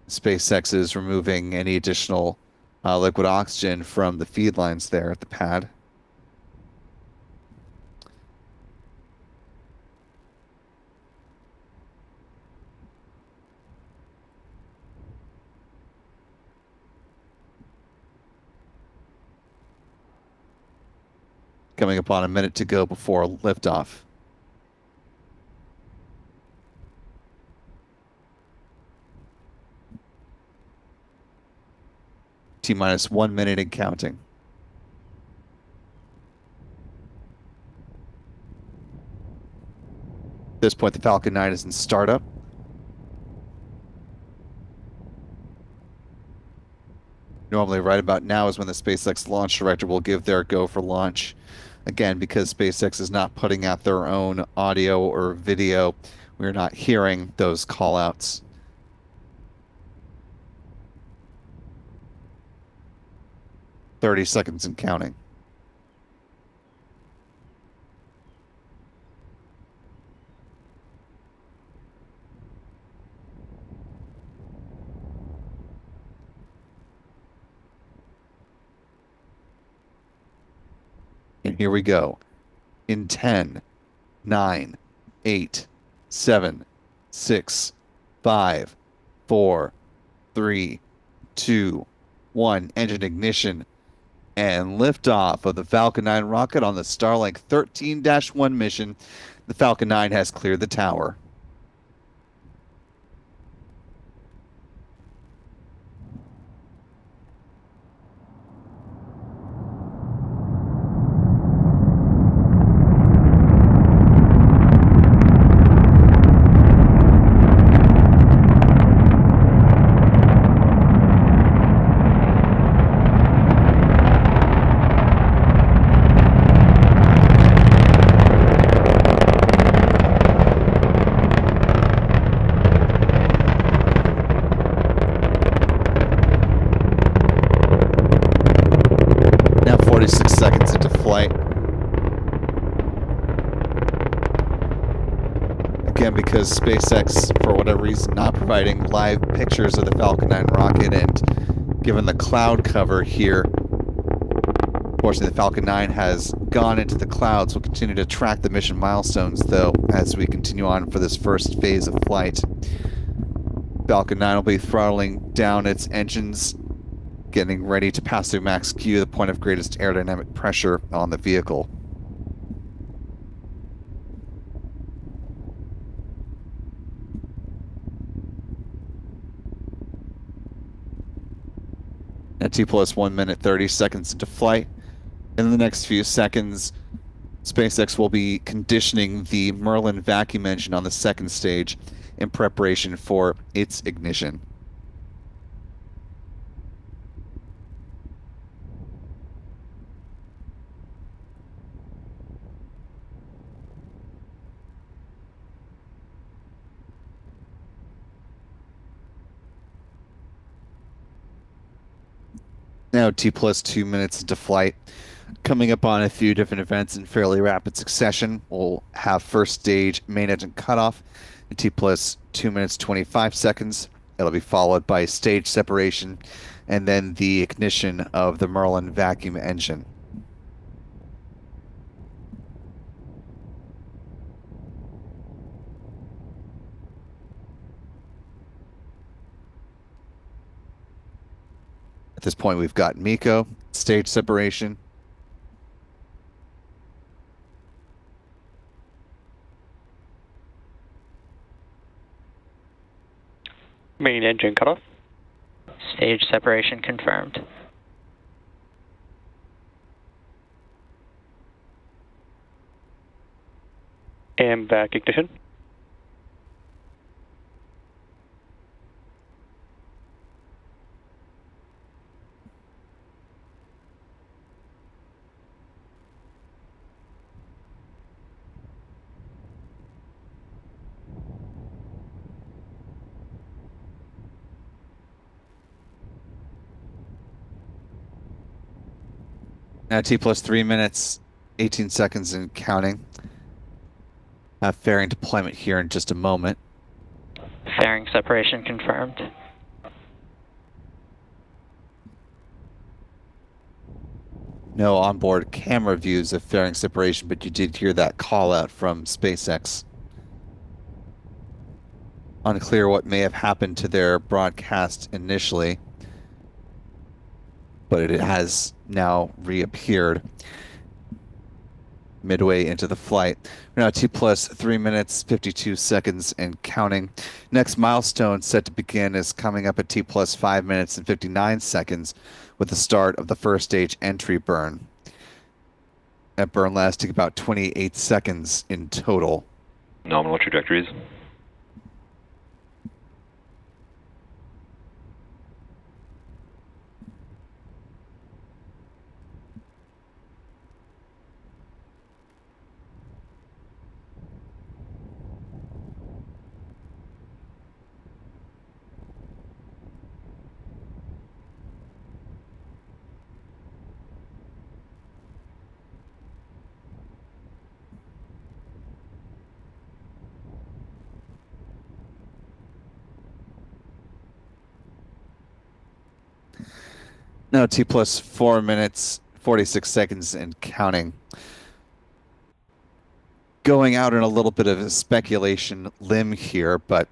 SpaceX is removing any additional liquid oxygen from the feed lines there at the pad. Coming upon a minute to go before liftoff. T-minus 1 minute and counting. At this point, the Falcon 9 is in startup. Normally, right about now is when the SpaceX launch director will give their go for launch. Again, because SpaceX is not putting out their own audio or video, we're not hearing those callouts. 30 seconds and counting. And here we go. In 10, 9, 8, 7, 6, 5, 4, 3, 2, 1. Engine ignition and liftoff of the Falcon 9 rocket on the Starlink 13-1 mission. The Falcon 9 has cleared the tower. Now 46 seconds into flight. Again, because SpaceX, for whatever reason, not providing live pictures of the Falcon 9 rocket, and given the cloud cover here, unfortunately, the Falcon 9 has gone into the clouds. We'll continue to track the mission milestones, though, as we continue on for this first phase of flight. Falcon 9 will be throttling down its engines, getting ready to pass through max Q, the point of greatest aerodynamic pressure on the vehicle. At T+1 minute 30 seconds into flight. In the next few seconds, SpaceX will be conditioning the Merlin vacuum engine on the second stage in preparation for its ignition. Now T+2 minutes into flight. Coming up on a few different events in fairly rapid succession. We'll have first stage main engine cutoff in T+2 minutes 25 seconds. It'll be followed by stage separation and then the ignition of the Merlin vacuum engine. At this point, we've got MECO, stage separation. Main engine cutoff. Stage separation confirmed. And back ignition. Now T plus 3 minutes, 18 seconds and counting. Fairing deployment here in just a moment. Fairing separation confirmed. No onboard camera views of fairing separation, but you did hear that call out from SpaceX. Unclear what may have happened to their broadcast initially, but it has now reappeared midway into the flight. We're now T plus 3 minutes, 52 seconds and counting. Next milestone set to begin is coming up at T plus 5 minutes and 59 seconds with the start of the first stage entry burn. That burn lasting about 28 seconds in total. Nominal trajectories. No, T plus 4 minutes, 46 seconds and counting. Going out in a little bit of a speculation limb here, but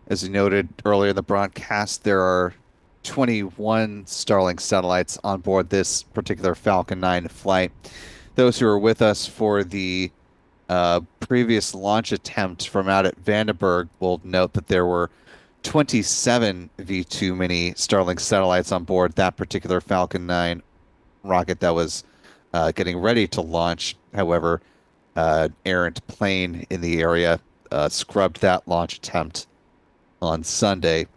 as you noted earlier in the broadcast, there are 21 Starlink satellites on board this particular Falcon 9 flight. Those who are with us for the previous launch attempt from out at Vandenberg will note that there were 27 V2 mini Starlink satellites on board that particular Falcon 9 rocket that was getting ready to launch. However, errant plane in the area scrubbed that launch attempt on Sunday.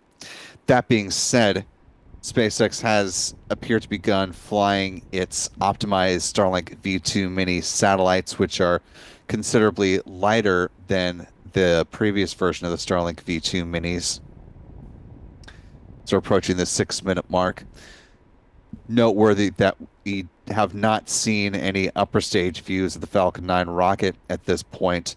That being said, SpaceX has appeared to begun flying its optimized Starlink V2 mini satellites, which are considerably lighter than the previous version of the Starlink V2 minis. So we're approaching the 6-minute mark. Noteworthy that we have not seen any upper stage views of the Falcon 9 rocket at this point,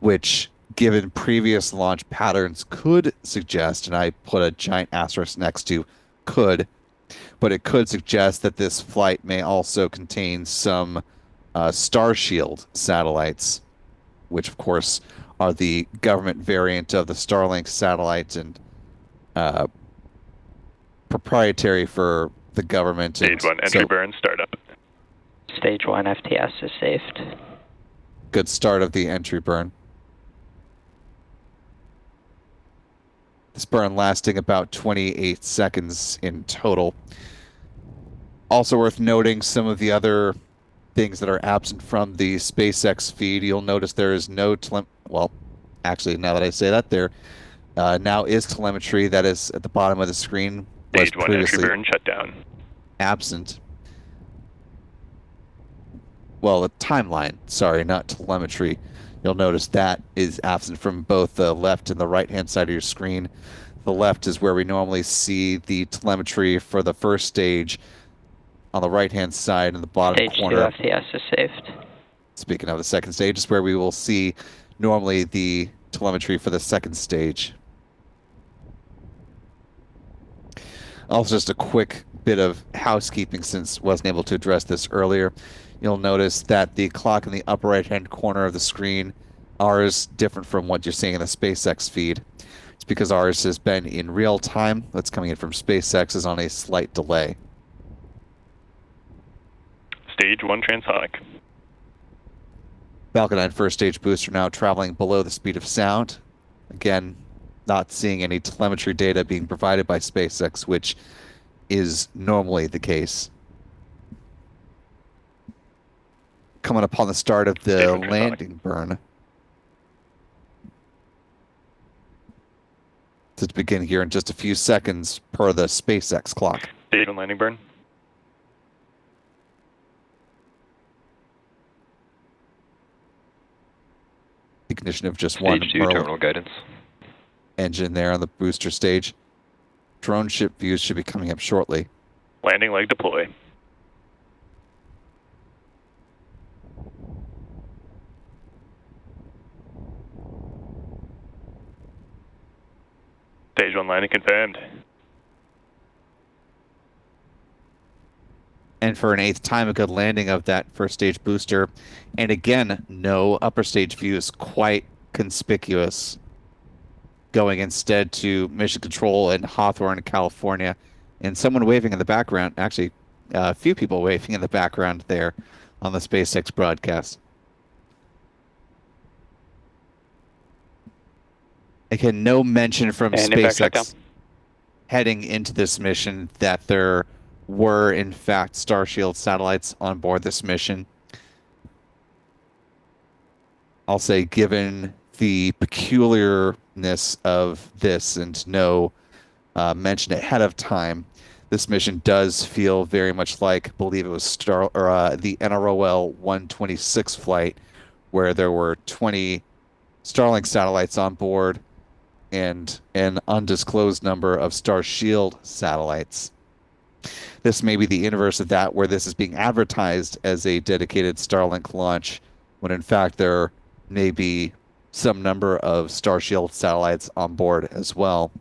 which, given previous launch patterns, could suggest, and I put a giant asterisk next to could, but it could suggest that this flight may also contain some Starshield satellites, which of course are the government variant of the Starlink satellite and proprietary for the government. Stage 1 entry burn startup. Stage 1 FTS is saved. Good start of the entry burn. This burn lasting about 28 seconds in total. Also worth noting some of the other things that are absent from the SpaceX feed. You'll notice there is no well, actually, now that I say that, there now is telemetry that is at the bottom of the screen. Stage 1 entry burn shut down. Absent. Well, a timeline, sorry, not telemetry. You'll notice that is absent from both the left and the right-hand side of your screen. The left is where we normally see the telemetry for the first stage. On the right-hand side in the bottom corner. Stage 2 FTS is saved. Speaking of the second stage, is where we will see normally the telemetry for the second stage. Also, just a quick bit of housekeeping since I wasn't able to address this earlier. You'll notice that the clock in the upper right-hand corner of the screen, ours different from what you're seeing in the SpaceX feed. It's because ours has been in real time. What's coming in from SpaceX is on a slight delay. Stage 1 transonic. Falcon 9 first stage booster now traveling below the speed of sound. Again, not seeing any telemetry data being provided by SpaceX, which is normally the case. Coming upon the start of the landing burn. To begin here in just a few seconds per the SpaceX clock. Stage 1 landing burn. Ignition of just one Stage 2 terminal guidance. Engine there on the booster stage. Drone ship views should be coming up shortly. Landing leg deploy. Stage 1 landing confirmed. And for an 8th time, a good landing of that first stage booster. And again, no upper stage views, quite conspicuous. Going instead to Mission Control in Hawthorne, California. And someone waving in the background, actually, a few people waving in the background there on the SpaceX broadcast. Again, no mention from SpaceX heading into this mission that there were, in fact, Starshield satellites on board this mission. I'll say, given the peculiarness of this and no mention ahead of time, this mission does feel very much like, I believe it was the NROL 126 flight, where there were 20 Starlink satellites on board and an undisclosed number of Starshield satellites. This may be the inverse of that, where this is being advertised as a dedicated Starlink launch, when in fact there may be some number of Starshield satellites on board as well.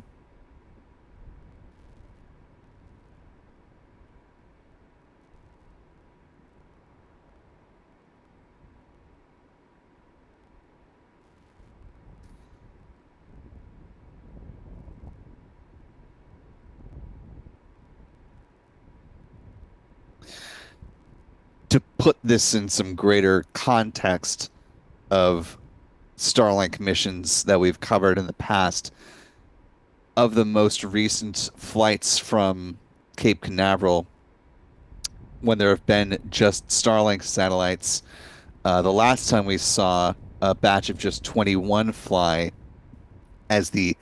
To put this in some greater context of Starlink missions that we've covered in the past, of the most recent flights from Cape Canaveral, when there have been just Starlink satellites, the last time we saw a batch of just 21 fly as the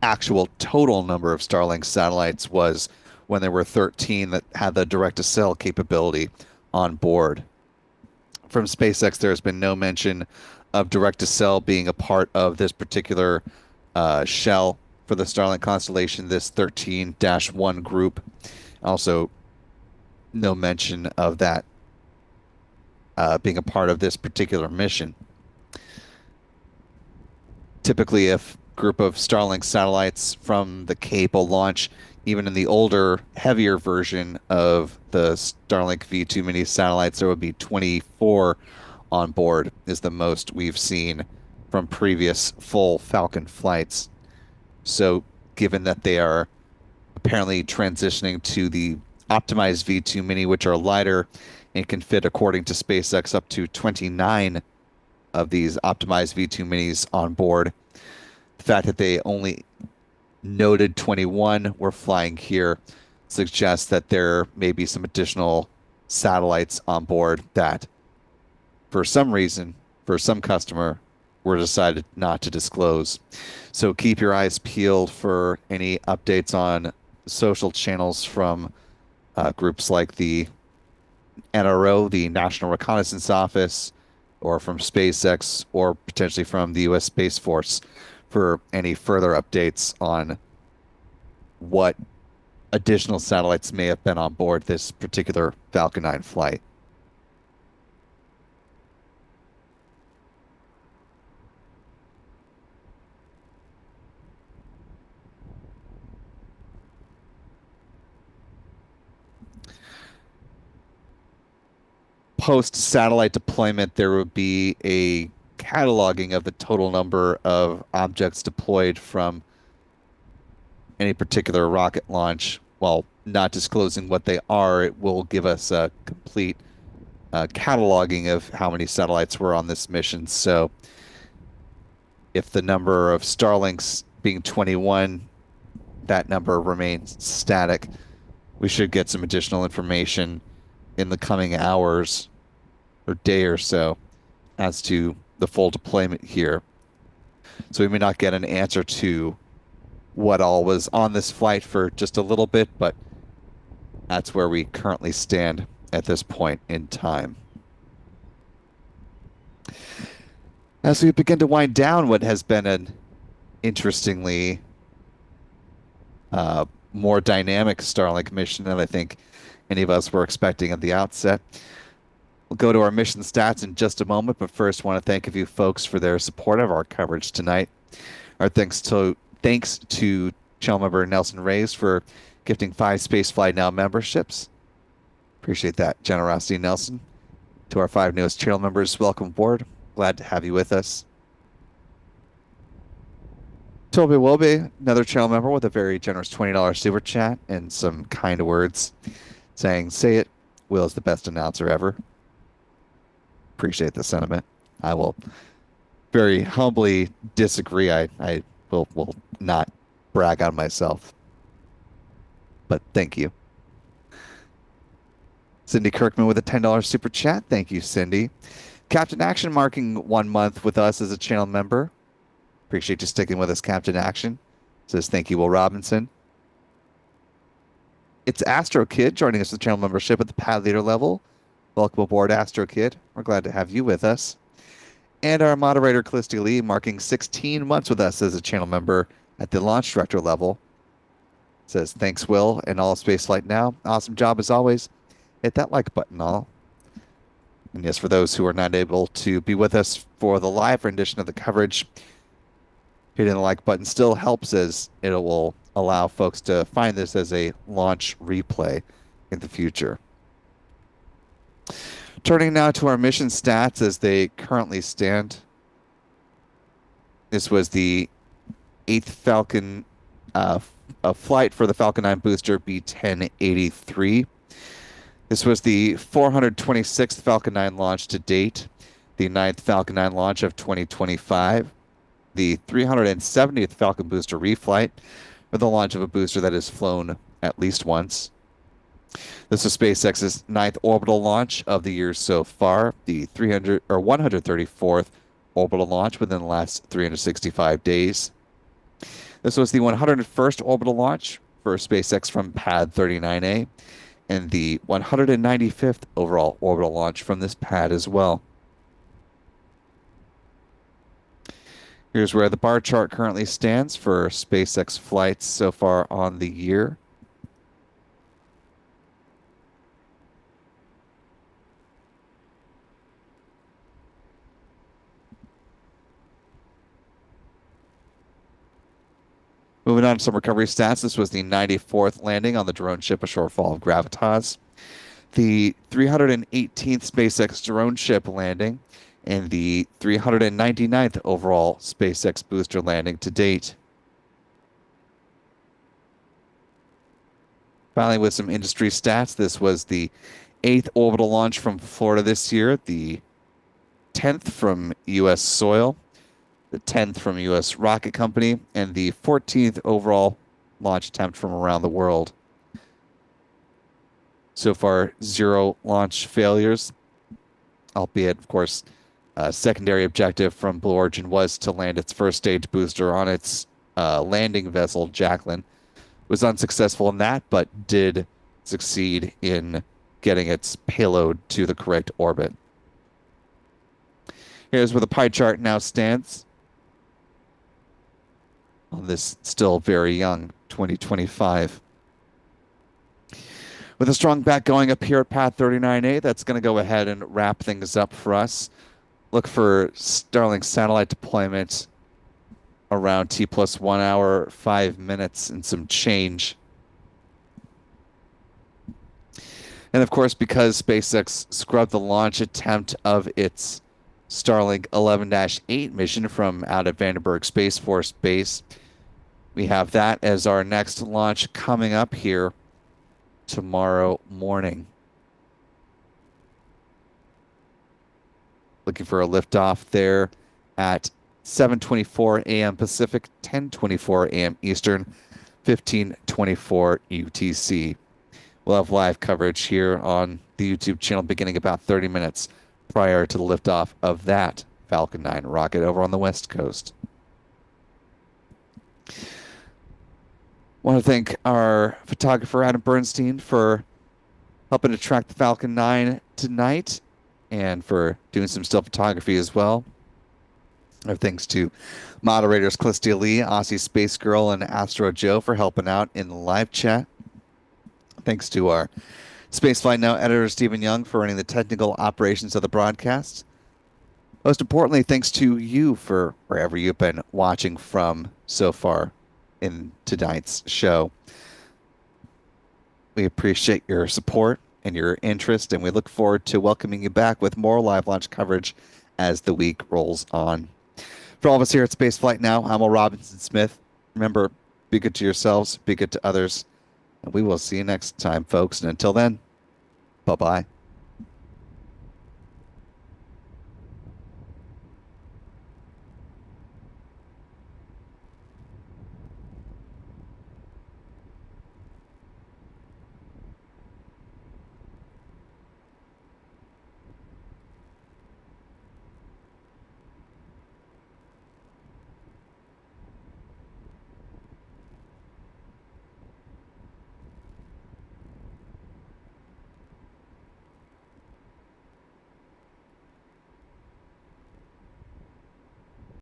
actual total number of Starlink satellites was when there were 13 that had the direct-to-cell capability on board. From SpaceX, there's been no mention of direct-to-cell being a part of this particular shell for the Starlink constellation, this 13-1 group. Also, no mention of that being a part of this particular mission. Typically, if a group of Starlink satellites from the Cape will launch, even in the older, heavier version of the Starlink V2 mini satellites, there would be 24 on board, is the most we've seen from previous full Falcon flights. So given that they are apparently transitioning to the optimized V2 mini, which are lighter and can fit, according to SpaceX, up to 29 of these optimized V2 minis on board, the fact that they only noted 21 were flying here suggests that there may be some additional satellites on board that, for some reason, for some customer, were decided not to disclose. So keep your eyes peeled for any updates on social channels from groups like the NRO, the National Reconnaissance Office, or from SpaceX, or potentially from the U.S. Space Force, for any further updates on what additional satellites may have been on board this particular Falcon 9 flight. Post-satellite deployment, there would be a cataloging of the total number of objects deployed from any particular rocket launch. While not disclosing what they are, it will give us a complete cataloging of how many satellites were on this mission. So if the number of Starlinks being 21, that number remains static, we should get some additional information in the coming hours or day or so as to the full deployment here. So we may not get an answer to what all was on this flight for just a little bit, but that's where we currently stand at this point in time. As we begin to wind down what has been an interestingly more dynamic Starlink mission than I think any of us were expecting at the outset. We'll go to our mission stats in just a moment, but first want to thank a few folks for their support of our coverage tonight. Our thanks to channel member Nelson Reyes for gifting 5 Spaceflight Now memberships. Appreciate that generosity, Nelson. To our 5 newest channel members, welcome aboard. Glad to have you with us. Toby Wilby, another channel member with a very generous $20 super chat and some kind words saying, "Say it, Will is the best announcer ever." Appreciate the sentiment. I will very humbly disagree. I will not brag on myself. But thank you. Cindy Kirkman with a $10 super chat. Thank you, Cindy. Captain Action marking 1 month with us as a channel member. Appreciate you sticking with us, Captain Action. Says, thank you, Will Robinson. It's Astro Kid joining us with channel membership at the pad leader level. Welcome aboard, Astro Kid. We're glad to have you with us. And our moderator, Callisti Lee, marking 16 months with us as a channel member at the launch director level. Says, thanks, Will, and all of Spaceflight Now. Awesome job as always. Hit that like button, all. And yes, for those who are not able to be with us for the live rendition of the coverage, hitting the like button still helps, as it will allow folks to find this as a launch replay in the future. Turning now to our mission stats as they currently stand. This was the 8th Falcon flight for the Falcon 9 booster B1083. This was the 426th Falcon 9 launch to date, the 9th Falcon 9 launch of 2025. The 370th Falcon booster reflight, or the launch of a booster that has flown at least once. This is SpaceX's 9th orbital launch of the year so far, the 134th orbital launch within the last 365 days. This was the 101st orbital launch for SpaceX from Pad 39A, and the 195th overall orbital launch from this pad as well. Here's where the bar chart currently stands for SpaceX flights so far on the year. Moving on to some recovery stats. This was the 94th landing on the drone ship, a shortfall of Gravitas. The 318th SpaceX drone ship landing, and the 399th overall SpaceX booster landing to date. Finally, with some industry stats, this was the 8th orbital launch from Florida this year, the 10th from U.S. soil, the 10th from U.S. Rocket Company, and the 14th overall launch attempt from around the world. So far, 0 launch failures, albeit, of course, a secondary objective from Blue Origin was to land its first stage booster on its landing vessel, Jacqueline. Was unsuccessful in that, but did succeed in getting its payload to the correct orbit. Here's where the pie chart now stands on this still very young 2025. With a strong back going up here at Path 39A, that's going to go ahead and wrap things up for us. Look for Starlink satellite deployment around T+1 hour, 5 minutes, and some change. And of course, because SpaceX scrubbed the launch attempt of its Starlink 11-8 mission from out of Vandenberg Space Force Base, we have that as our next launch coming up here tomorrow morning. Looking for a liftoff there at 7:24 a.m. Pacific, 10:24 a.m. Eastern, 15:24 UTC. We'll have live coverage here on the YouTube channel beginning about 30 minutes prior to the liftoff of that Falcon 9 rocket over on the West Coast. Want to thank our photographer, Adam Bernstein, for helping to track the Falcon 9 tonight and for doing some still photography as well. Our thanks to moderators Callisti Lee, Aussie Space Girl, and Astro Joe for helping out in the live chat. Thanks to our Spaceflight Now editor, Stephen Young, for running the technical operations of the broadcast. Most importantly, thanks to you for wherever you've been watching from so far in tonight's show. We appreciate your support and your interest, and we look forward to welcoming you back with more live launch coverage as the week rolls on. For all of us here at Spaceflight Now, I'm Will Robinson Smith. Remember, be good to yourselves, be good to others, and we will see you next time, folks. And until then, bye-bye.